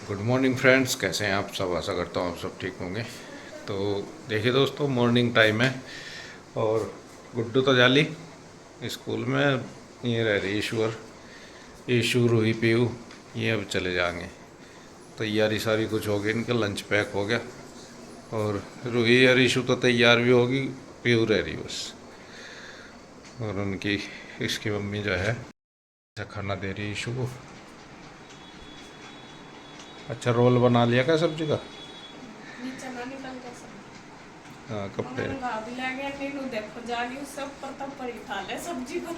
Good morning friends, कैसे हैं आप सब। आशा करता हूँ आप सब ठीक होंगे। तो देखिए दोस्तों, मॉर्निंग टाइम है और गुड्डू तो जाली स्कूल में, ये रह रही ईश्वर, ईशु, रूही, पीयू, ये अब चले जाएंगे। तैयारी सारी कुछ हो गई, इनका लंच पैक हो गया और रूही और ईशु तो तैयार भी होगी, पीयू रह रही बस। और उनकी इसकी मम्मी जो है अच्छा खाना दे रही है ईशु को। अच्छा रोल बना लिया क्या सब्जी का? चना निकल गया सब। हाँ कपड़े भाभी ले गया नीनू, देखो जागी सब पर ही खा ले सब्जी को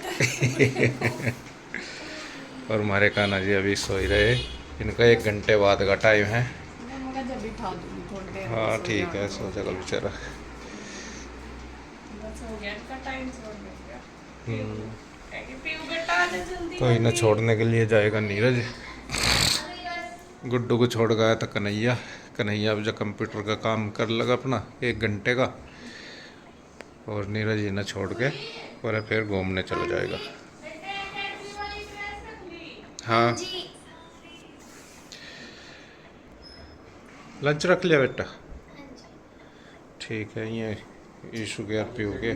और हमारे कान्हा जी अभी सो ही रहे, इनका 1 घंटे बाद का टाइम है। मैं जब भी खा दूंगी थोड़ी देर में, हाँ सो ठीक है, जाना। सो जाएगा बेचारा। बस हो गया इनका टाइम, सो गया। हम्म, पीयू बेटा आ जा जल्दी तो इन्हें जल्दी। छोड़ने के लिए जाएगा नीरज। गुड्डू को छोड़ गया था कन्हैया। कन्हैया अब जो कंप्यूटर का काम कर लगा अपना 1 घंटे का, और नीरज इन्हें छोड़ के और फिर घूमने चला जाएगा। हाँ लंच रख लिया बेटा? ठीक है, ये ईशु के पीयू के।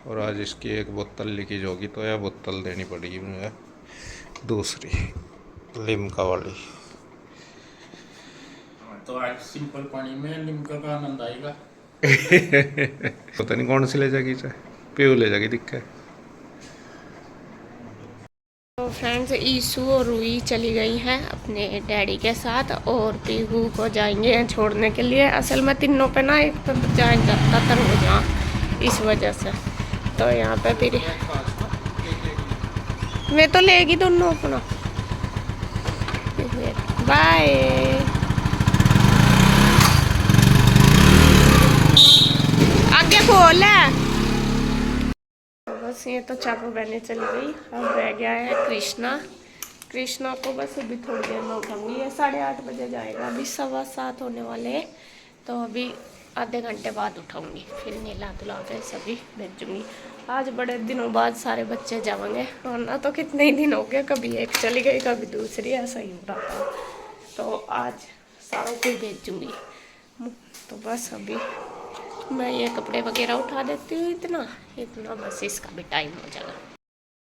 और आज इसकी एक बोतल लीकेज होगी तो यह बोतल देनी पड़ेगी मुझे, दूसरी लिम्का वाली। तो आज सिंपल पानी में लिम्का का आनंद आएगा। पता नहीं कौन सी ले जाएगी चाहे, पीयू ले जाएगी दिक्कत। तो फ्रेंड्स, ईशु और रूही चली गई हैं अपने डैडी के साथ और पीहू को जाएंगे छोड़ने के लिए। असल में तीनों पे ना एक पे जाएंगे ज्यादातर हो जा, इस वजह से। तो यहाँ पे फिर मैं तो लेगी दोनों अपना। बाय। आगे खोल है। बस ये तो चाकू बहने चली गई। अब रह गया है कृष्णा। कृष्णा को बस अभी थोड़ी देर में उठाऊंगी, ये 8:30 बजे जाएगा, अभी 7:15 होने वाले हैं। तो अभी आधे घंटे बाद उठाऊंगी, फिर नीला धुला के सभी भेजूंगी। आज बड़े दिनों बाद सारे बच्चे जाएंगे, वरना तो कितने ही दिन हो गए, कभी एक चली गई कभी दूसरी, ऐसा ही हो रहा था। तो आज सारों को भेजूंगी। तो बस अभी मैं ये कपड़े वगैरह उठा देती हूँ, इतना इतना बस इसका भी टाइम हो जाएगा।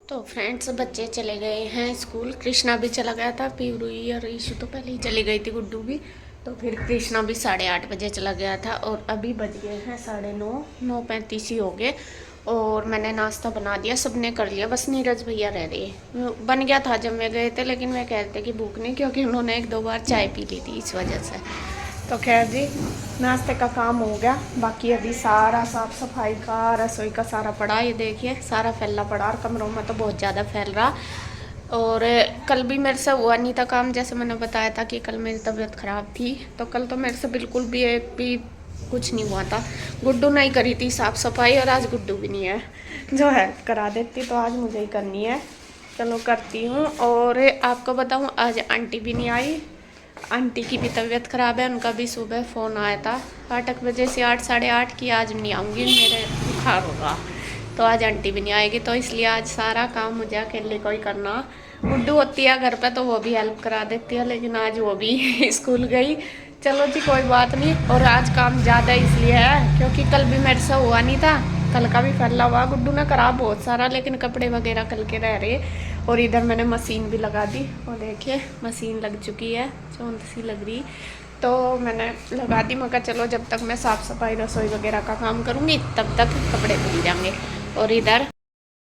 तो फ्रेंड्स, बच्चे चले गए हैं स्कूल। कृष्णा भी चला गया था, पीरूई और ईशु तो पहले ही चली गई थी, गुड्डू भी। तो फिर कृष्णा भी 8:30 बजे चला गया था और अभी बज गए हैं 9:30, 9:35 ही हो गए। और मैंने नाश्ता बना दिया, सबने कर लिया, बस नीरज भैया रह रहे। बन गया था जब मैं गए थे, लेकिन मैं कह रहे थे कि भूख नहीं, क्योंकि उन्होंने 1-2 बार चाय पी ली थी, इस वजह से। तो खैर जी, नाश्ते का काम हो गया, बाकी अभी सारा साफ सफाई का, रसोई का सारा पड़ा। ये देखिए सारा फैला पड़ा, और कमरों में तो बहुत ज़्यादा फैल रहा। और कल भी मेरे से हुआ नहीं था काम, जैसे मैंने बताया था कि कल मेरी तबीयत ख़राब थी। तो कल तो मेरे से बिल्कुल भी एक भी कुछ नहीं हुआ था। गुड्डू नहीं करी थी साफ़ सफाई, और आज गुड्डू भी नहीं है जो हेल्प करा देती, तो आज मुझे ही करनी है। चलो करती हूँ। और आपको बताऊँ, आज आंटी भी नहीं आई। आंटी की भी तबीयत ख़राब है, उनका भी सुबह फ़ोन आया था 8 बजे से 8, 8:30 की, आज नहीं आऊँगी, मेरे बुखार होगा। तो आज आंटी भी नहीं आएगी, तो इसलिए आज सारा काम मुझे अकेले को ही करना। गुड्डू होती है घर पे तो वो भी हेल्प करा देती है, लेकिन आज वो भी स्कूल गई। चलो जी कोई बात नहीं। और आज काम ज़्यादा इसलिए है क्योंकि कल भी मेरे से हुआ नहीं था, कल का भी फैला हुआ। गुड्डू ने करा बहुत सारा, लेकिन कपड़े वगैरह कल के रह रहे। और इधर मैंने मशीन भी लगा दी, और देखिए मशीन लग चुकी है, चौंध सी लग रही। तो मैंने लगा दी, मैं कहा चलो जब तक मैं साफ़ सफाई रसोई वगैरह का काम करूँगी तब तक कपड़े धुल जाएंगे। और इधर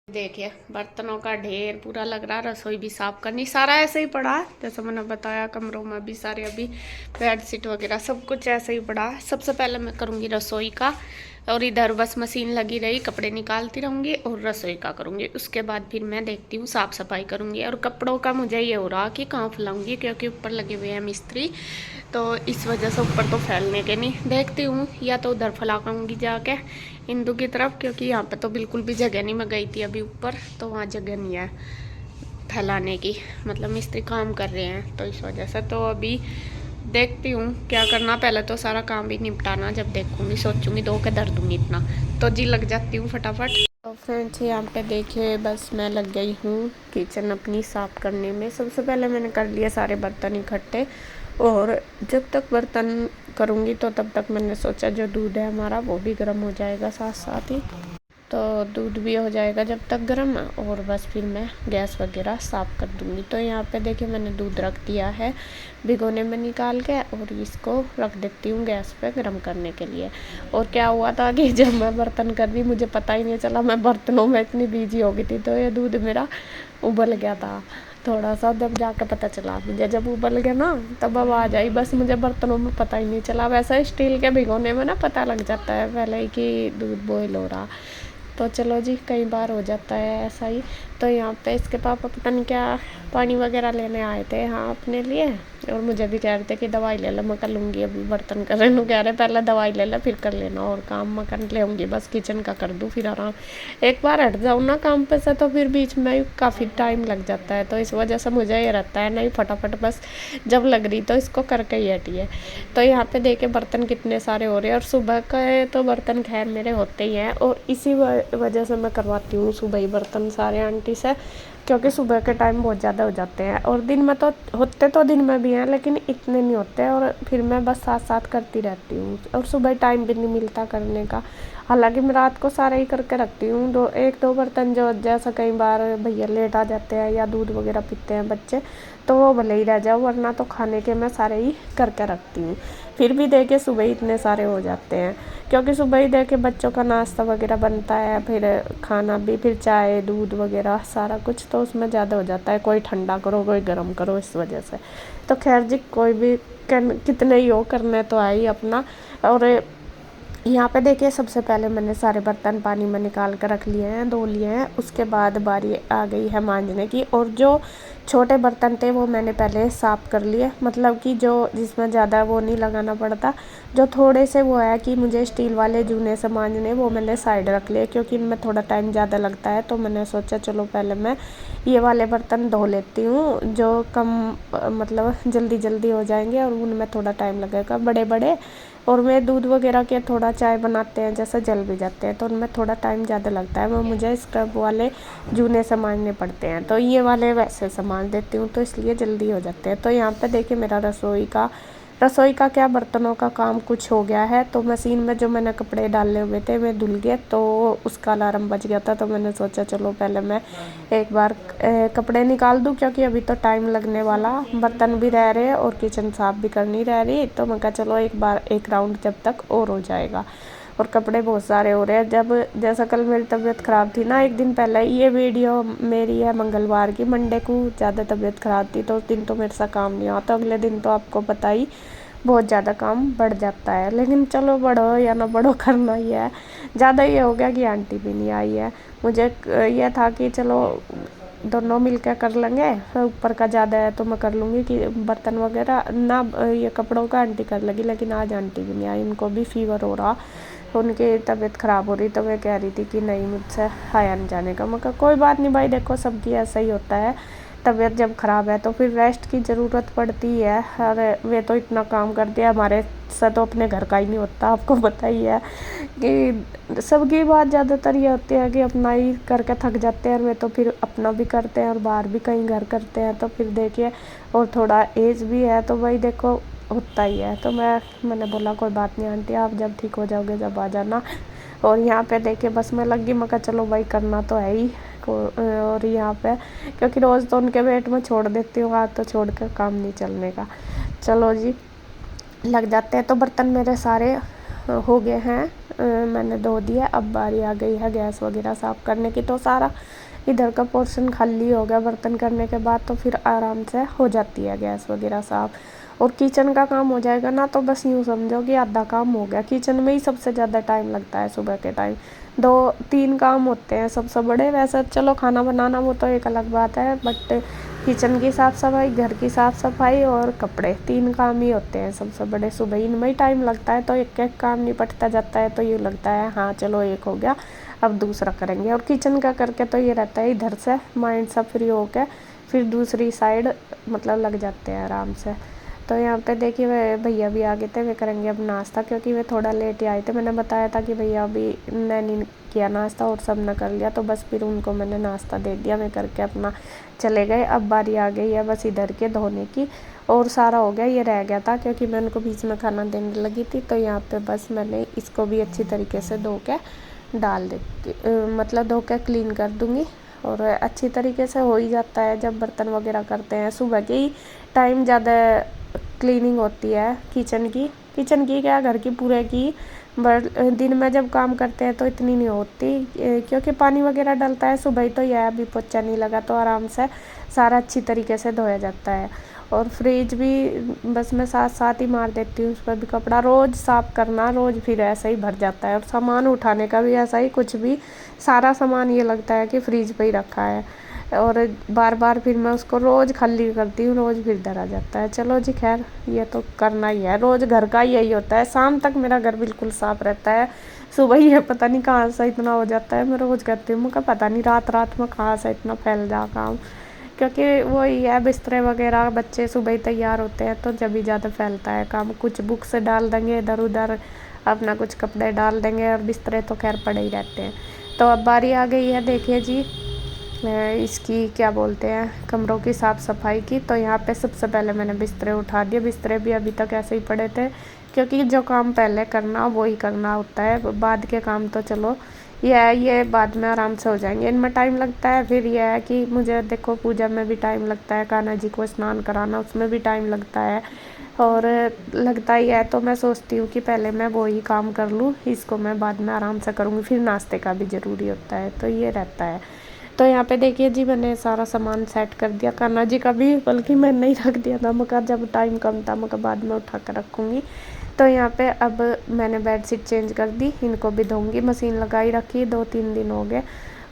देखिए बर्तनों का ढेर पूरा लग रहा, रसोई भी साफ़ करनी, सारा ऐसे ही पड़ा है जैसे मैंने बताया। कमरों में भी सारे अभी बेड शीट वगैरह सब कुछ ऐसे ही पड़ा है। सबसे पहले मैं करूँगी रसोई का, और इधर बस मशीन लगी रही, कपड़े निकालती रहूँगी और रसोई का करूँगी। उसके बाद फिर मैं देखती हूँ साफ़ सफाई करूँगी। और कपड़ों का मुझे ये हो रहा कि कहाँ फैलाऊँगी, क्योंकि ऊपर लगे हुए हैं मिस्त्री, तो इस वजह से ऊपर तो फैलने के नहीं। देखती हूँ या तो उधर फैलाऊँगी जाके इंदू की तरफ, क्योंकि यहाँ पे तो बिल्कुल भी जगह नहीं। मैं गई थी अभी ऊपर, तो वहाँ जगह नहीं है फैलाने की, मतलब मिस्त्री काम कर रहे हैं, तो इस वजह से। तो अभी देखती हूँ क्या करना, पहले तो सारा काम भी निपटाना, जब देखूँगी सोचूँगी, दो के दर दूँगी इतना। तो जी लग जाती हूँ फटाफट। तो फ्रेंड्स यहाँ पे देखिए बस मैं लग गई हूँ किचन अपनी साफ़ करने में। सबसे पहले मैंने कर लिए सारे बर्तन इकट्ठे, और जब तक बर्तन करूँगी तो तब तक मैंने सोचा जो दूध है हमारा वो भी गर्म हो जाएगा साथ साथ ही, तो दूध भी हो जाएगा जब तक गर्म, और बस फिर मैं गैस वगैरह साफ़ कर दूँगी। तो यहाँ पे देखिए मैंने दूध रख दिया है भिगोने में निकाल के, और इसको रख देती हूँ गैस पे गर्म करने के लिए। और क्या हुआ था कि जब मैं बर्तन कर रही मुझे पता ही नहीं चला, मैं बर्तनों में इतनी बिजी हो गई थी, तो ये दूध मेरा उबल गया था थोड़ा सा। जब जाकर पता चला मुझे, जब उबल गया ना तब आवाज़ आई, बस मुझे बर्तनों में पता ही नहीं चला। वैसा स्टील के भिगोने में ना पता लग जाता है पहले ही कि दूध बॉयल हो रहा। तो चलो जी, कई बार हो जाता है ऐसा ही। तो यहाँ पे इसके पापा पता नहीं क्या पानी वगैरह लेने आए थे हाँ अपने लिए, और मुझे भी कह रहे थे कि दवाई ले लो। मैं कर लूँगी, अभी बर्तन कर रहे हैं, कह रहे पहले दवाई ले लो फिर कर लेना, और काम मैं कर लेऊँगी, बस किचन का कर दूँ फिर आराम। एक बार हट जाऊँ ना काम पे से तो फिर बीच में काफ़ी टाइम लग जाता है, तो इस वजह से मुझे ये रहता है नहीं फटाफट बस जब लग रही तो इसको करके ही हटिए। तो यहाँ पे देखिए बर्तन कितने सारे हो रहे हैं, और सुबह का तो बर्तन खैर मेरे होते ही हैं, और इसी वजह से मैं करवाती हूँ सुबह ही बर्तन सारे आंटी से, क्योंकि सुबह के टाइम बहुत ज़्यादा हो जाते हैं। और दिन में तो होते तो दिन में भी हैं लेकिन इतने नहीं होते, और फिर मैं बस साथ साथ करती रहती हूँ, और सुबह टाइम भी नहीं मिलता करने का। हालांकि मैं रात को सारा ही करके रखती हूँ, एक दो बर्तन जो जैसा कई बार भैया लेट आ जाते हैं या दूध वगैरह पीते हैं बच्चे, तो वो भले ही रह जाओ, वरना तो खाने के मैं सारे ही करके रखती हूँ। फिर भी देखिए सुबह ही इतने सारे हो जाते हैं, क्योंकि सुबह ही देखिए बच्चों का नाश्ता वगैरह बनता है, फिर खाना भी, फिर चाय दूध वगैरह सारा कुछ, तो उसमें ज़्यादा हो जाता है। कोई ठंडा करो कोई गर्म करो, इस वजह से। तो खैर जी, कोई भी कितने ही हो, करने तो है ही अपना। और यहाँ पे देखिए सबसे पहले मैंने सारे बर्तन पानी में निकाल कर रख लिए हैं, धो लिए हैं। उसके बाद बारी आ गई है मांजने की, और जो छोटे बर्तन थे वो मैंने पहले साफ़ कर लिए, मतलब कि जो जिसमें ज़्यादा वो नहीं लगाना पड़ता, जो थोड़े से वो है कि मुझे स्टील वाले जूने से मांजने, वो मैंने साइड रख लिए, क्योंकि इनमें थोड़ा टाइम ज़्यादा लगता है। तो मैंने सोचा चलो पहले मैं ये वाले बर्तन धो लेती हूँ, जो कम मतलब जल्दी जल्दी हो जाएंगे, और उनमें थोड़ा टाइम लगेगा। बड़े बड़े और मैं दूध वगैरह के थोड़ा चाय बनाते हैं जैसे जल भी जाते हैं, तो उनमें थोड़ा टाइम ज़्यादा लगता है, वो मुझे स्क्रब वाले जूने से मांजने पड़ते हैं। तो ये वाले वैसे सामान देती हूँ, तो इसलिए जल्दी हो जाते हैं। तो यहाँ पे देखिए मेरा रसोई का क्या बर्तनों का काम कुछ हो गया है। तो मशीन में जो मैंने कपड़े डाले हुए थे मैं धुल गए, तो उसका अलार्म बज गया था। तो मैंने सोचा चलो पहले मैं एक बार कपड़े निकाल दूं, क्योंकि अभी तो टाइम लगने वाला, बर्तन भी रह रहे और किचन साफ़ भी करनी रह रही। तो मैं कहा चलो एक राउंड जब तक और हो जाएगा। और कपड़े बहुत सारे हो रहे हैं। जब जैसा कल मेरी तबीयत ख़राब थी ना, एक दिन पहले, ये वीडियो मेरी है मंगलवार की, मंडे को ज़्यादा तबीयत ख़राब थी, तो उस दिन तो मेरे से काम नहीं हुआ। तो अगले दिन तो आपको पता ही बहुत ज़्यादा काम बढ़ जाता है, लेकिन चलो बढ़ो या ना बढ़ो करना ही है। ज़्यादा ये हो गया कि आंटी भी नहीं आई है, मुझे यह था कि चलो दोनों मिलकर कर लेंगे, ऊपर का ज़्यादा है तो मैं कर लूँगी कि बर्तन वगैरह ना, ये कपड़ों का आंटी कर लगी। लेकिन आज आंटी भी नहीं आई, इनको भी फीवर हो रहा, उनकी तबीयत ख़राब हो रही। तो मैं कह रही थी कि नहीं मुझसे आया नहीं जाने का। मैं कहा कोई बात नहीं भाई, देखो सबकी ऐसा ही होता है, तबीयत जब ख़राब है तो फिर रेस्ट की ज़रूरत पड़ती है। और वे तो इतना काम करते हैं, हमारे से तो अपने घर का ही नहीं होता, आपको पता ही है कि सबकी बात ज़्यादातर ये होती है कि अपना ही करके थक जाते हैं, और वे तो फिर अपना भी करते हैं और बाहर भी कहीं घर करते हैं। तो फिर देखिए, और थोड़ा एज भी है, तो भाई देखो होता ही है। तो मैंने बोला कोई बात नहीं आंटी, आप जब ठीक हो जाओगे जब आ जाना। और यहाँ पे देखिए बस मैं लगी, मैं कहा चलो भाई करना तो है ही। और यहाँ पे क्योंकि रोज़ तो उनके वेट में छोड़ देती हूँ, हाथ तो छोड़ कर काम नहीं चलने का। चलो जी लग जाते हैं। तो बर्तन मेरे सारे हो गए हैं, मैंने धो दिया। अब बारी आ गई है गैस वगैरह साफ़ करने की। तो सारा इधर का पोर्शन खाली हो गया बर्तन करने के बाद, तो फिर आराम से हो जाती है गैस वगैरह साफ़। और किचन का काम हो जाएगा ना, तो बस यूँ समझो कि आधा काम हो गया। किचन में ही सबसे ज़्यादा टाइम लगता है सुबह के टाइम। 2-3 काम होते हैं सबसे बड़े। वैसे चलो खाना बनाना वो तो एक अलग बात है, बट किचन की साफ़ सफाई, घर की साफ़ सफाई और कपड़े, 3 काम ही होते हैं सबसे बड़े। सुबह इनमें ही टाइम लगता है, तो एक एक काम निपटता जाता है। तो ये लगता है हाँ चलो एक हो गया, अब दूसरा करेंगे। और किचन का करके तो ये रहता है इधर से माइंड सा फ्री हो के फिर दूसरी साइड मतलब लग जाते हैं आराम से। तो यहाँ पे देखिए भैया भी आ गए थे, वे करेंगे अब नाश्ता, क्योंकि वे थोड़ा लेट ही आए थे। मैंने बताया था कि भैया अभी मैंने किया नाश्ता और सब ने कर लिया, तो बस फिर उनको मैंने नाश्ता दे दिया, वे करके अपना चले गए। अब बारी आ गई है बस इधर के धोने की, और सारा हो गया, ये रह गया था क्योंकि मैं उनको बीच में खाना देने लगी थी। तो यहाँ पे बस मैंने इसको भी अच्छी तरीके से धो के डाल देती, मतलब धो के क्लीन कर दूँगी, और अच्छी तरीके से हो ही जाता है जब बर्तन वगैरह करते हैं। सुबह के ही टाइम ज़्यादा क्लीनिंग होती है किचन की क्या, घर की पूरे की। दिन में जब काम करते हैं तो इतनी नहीं होती, क्योंकि पानी वगैरह डलता है सुबह ही। तो यह अभी पोछा नहीं लगा तो आराम से सारा अच्छी तरीके से धोया जाता है। और फ्रिज भी बस मैं साथ ही मार देती हूँ, उस पर भी कपड़ा रोज़ साफ़ करना, रोज़ फिर ऐसा ही भर जाता है। और सामान उठाने का भी ऐसा ही, कुछ भी सारा सामान ये लगता है कि फ्रिज पे ही रखा है, और बार बार फिर मैं उसको रोज़ खाली करती हूँ, रोज़ फिर डरा जाता है। चलो जी खैर, ये तो करना ही है, रोज़ घर का यही होता है। शाम तक मेरा घर बिल्कुल साफ़ रहता है, सुबह ही है पता नहीं कहाँ से इतना हो जाता है। मैं रोज़ कहती हूँ, मुझे पता नहीं रात में कहाँ से इतना फैल जा काम, क्योंकि वही है बिस्तरे वगैरह, बच्चे सुबह ही तैयार होते हैं तो जब भी ज़्यादा फैलता है काम। कुछ बुक्स डाल देंगे इधर उधर, अपना कुछ कपड़े डाल देंगे, और बिस्तरे तो खैर पड़े ही रहते हैं। तो अब बारी आ गई है, देखिए जी, इसकी क्या बोलते हैं, कमरों की साफ़ सफाई की। तो यहाँ पे सबसे पहले मैंने बिस्तरे उठा दिए। बिस्तरे भी अभी तक ऐसे ही पड़े थे, क्योंकि जो काम पहले करना वो ही करना होता है, बाद के काम तो चलो ये बाद में आराम से हो जाएंगे, इनमें टाइम लगता है। फिर यह है कि मुझे देखो पूजा में भी टाइम लगता है, कान्हा जी को स्नान कराना उसमें भी टाइम लगता है, और लगता ही है। तो मैं सोचती हूँ कि पहले मैं वो ही काम कर लूँ, इसको मैं बाद में आराम से करूँगी। फिर नाश्ते का भी ज़रूरी होता है, तो ये रहता है। तो यहाँ पे देखिए जी, मैंने सारा सामान सेट कर दिया, कान्हा जी का भी, बल्कि मैंने ही रख दिया था, मगर जब टाइम कम था मगर बाद में उठा कर रखूँगी। तो यहाँ पे अब मैंने बेडशीट चेंज कर दी, इनको भी धोऊंगी, मशीन लगाई रखी 2-3 दिन हो गए।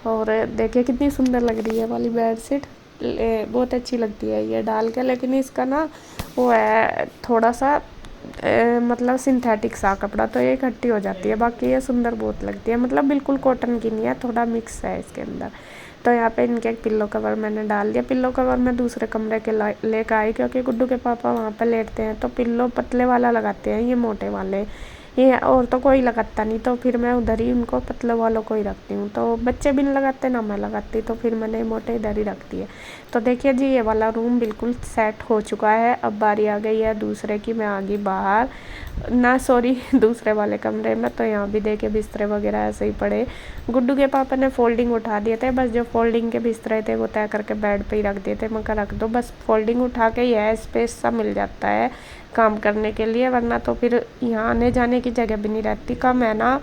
और देखिए कितनी सुंदर लग रही है वाली बेडशीट, बहुत अच्छी लगती है ये डाल के। लेकिन इसका ना वो है थोड़ा सा मतलब सिंथेटिक सा कपड़ा, तो ये इकट्ठी हो जाती है। बाकी ये सुंदर बहुत लगती है, मतलब बिल्कुल कॉटन की नहीं है, थोड़ा मिक्स है इसके अंदर। तो यहाँ पे इनके एक पिल्लो कवर मैंने डाल दिया। पिल्लो कवर मैं दूसरे कमरे के लेकर आई, क्योंकि गुड्डू के पापा वहाँ पे लेटते हैं, तो पिल्लो पतले वाला लगाते हैं, ये मोटे वाले, ये और तो कोई लगाता नहीं। तो फिर मैं उधर ही उनको पतले वालों को ही रखती हूँ, तो बच्चे भी नहीं लगाते ना मैं लगाती, तो फिर मैंने मोटे इधर ही रख दिए। तो देखिए जी, ये वाला रूम बिल्कुल सेट हो चुका है। अब बारी आ गई है दूसरे की, मैं आ गई बाहर ना, सॉरी दूसरे वाले कमरे में। तो यहाँ भी देखे बिस्तरे वगैरह ऐसे ही पड़े, गुड्डू के पापा ने फोल्डिंग उठा दिए थे, बस जो फोल्डिंग के बिस्तरे थे वो तय करके बेड पे ही रख दिए थे। मैं कहा रख दो, बस फोल्डिंग उठा के ही है, स्पेस सा मिल जाता है काम करने के लिए, वरना तो फिर यहाँ आने जाने की जगह भी नहीं रहती, कम है ना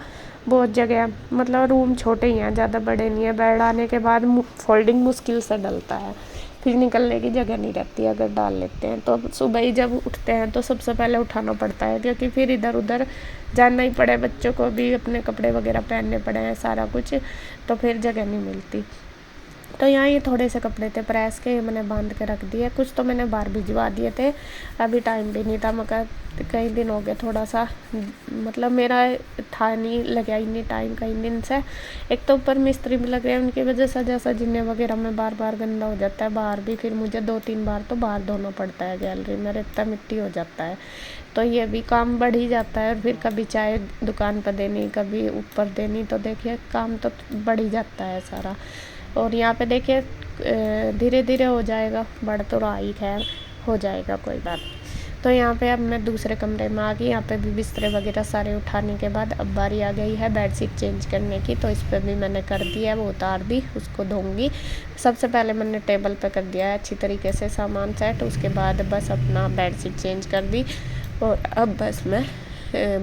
बहुत जगह, मतलब रूम छोटे ही हैं, ज़्यादा बड़े नहीं है। बेड आने के बाद फोल्डिंग मुश्किल से डलता है, फिर निकलने की जगह नहीं रहती अगर डाल लेते हैं। तो सुबह ही जब उठते हैं तो सबसे पहले उठाना पड़ता है, क्योंकि फिर इधर उधर जाना ही पड़े, बच्चों को भी अपने कपड़े वगैरह पहनने पड़े हैं सारा कुछ, तो फिर जगह नहीं मिलती। तो यहाँ ये थोड़े से कपड़े थे प्रेस के, ये मैंने बांध के रख दिए, कुछ तो मैंने बाहर भिजवा दिए थे, अभी टाइम भी नहीं था, मगर कई दिन हो गए थोड़ा सा, मतलब मेरा था नहीं, लगा ही नहीं टाइम कई दिन से। एक तो ऊपर मिस्त्री भी लग रहे हैं, उनकी वजह से जैसा जिन्ने वगैरह में बार बार गंदा हो जाता है, बाहर भी फिर मुझे 2-3 बार तो बाहर धोना पड़ता है, गैलरी में रेता मिट्टी हो जाता है, तो ये भी काम बढ़ ही जाता है। और फिर कभी चाय दुकान पर देनी, कभी ऊपर देनी, तो देखिए काम तो बढ़ ही जाता है सारा। और यहाँ पे देखिए धीरे धीरे हो जाएगा, बढ़ तो रहा ही, खैर हो जाएगा कोई बात। तो यहाँ पे अब मैं दूसरे कमरे में आ गई, यहाँ पे भी बिस्तरे वगैरह सारे उठाने के बाद अब बारी आ गई है बेडशीट चेंज करने की। तो इस पर भी मैंने कर दिया है, वो उतार दी, उसको धोऊंगी। सबसे पहले मैंने टेबल पे कर दिया है अच्छी तरीके से सामान सेट, उसके बाद बस अपना बेडशीट चेंज कर दी, और अब बस मैं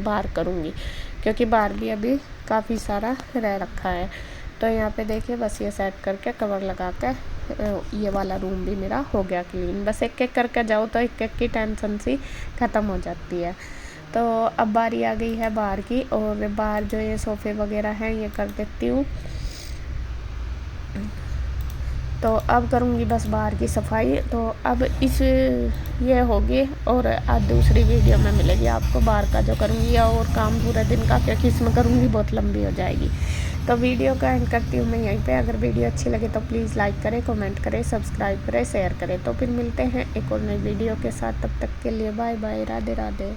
बाहर करूँगी, क्योंकि बाहर भी अभी काफ़ी सारा रह रखा है। तो यहाँ पे देखिए बस ये सेट करके कवर लगा के ये वाला रूम भी मेरा हो गया क्लीन। बस एक एक करके जाओ तो एक एक की टेंशन सी ख़त्म हो जाती है। तो अब बारी आ गई है बाहर की, और बाहर जो ये सोफ़े वगैरह हैं ये कर देती हूँ। तो अब करूँगी बस बाहर की सफाई। तो अब इस ये होगी, और आज दूसरी वीडियो में मिलेगी आपको बाहर का जो करूँगी, और काम पूरे दिन का, क्योंकि इसमें करूँगी बहुत लंबी हो जाएगी। तो वीडियो का एंड करती हूँ मैं यहीं पे। अगर वीडियो अच्छी लगे तो प्लीज़ लाइक करें, कमेंट करें, सब्सक्राइब करें, शेयर करें। तो फिर मिलते हैं एक और नई वीडियो के साथ। तब तक के लिए बाय बाय, राधे राधे।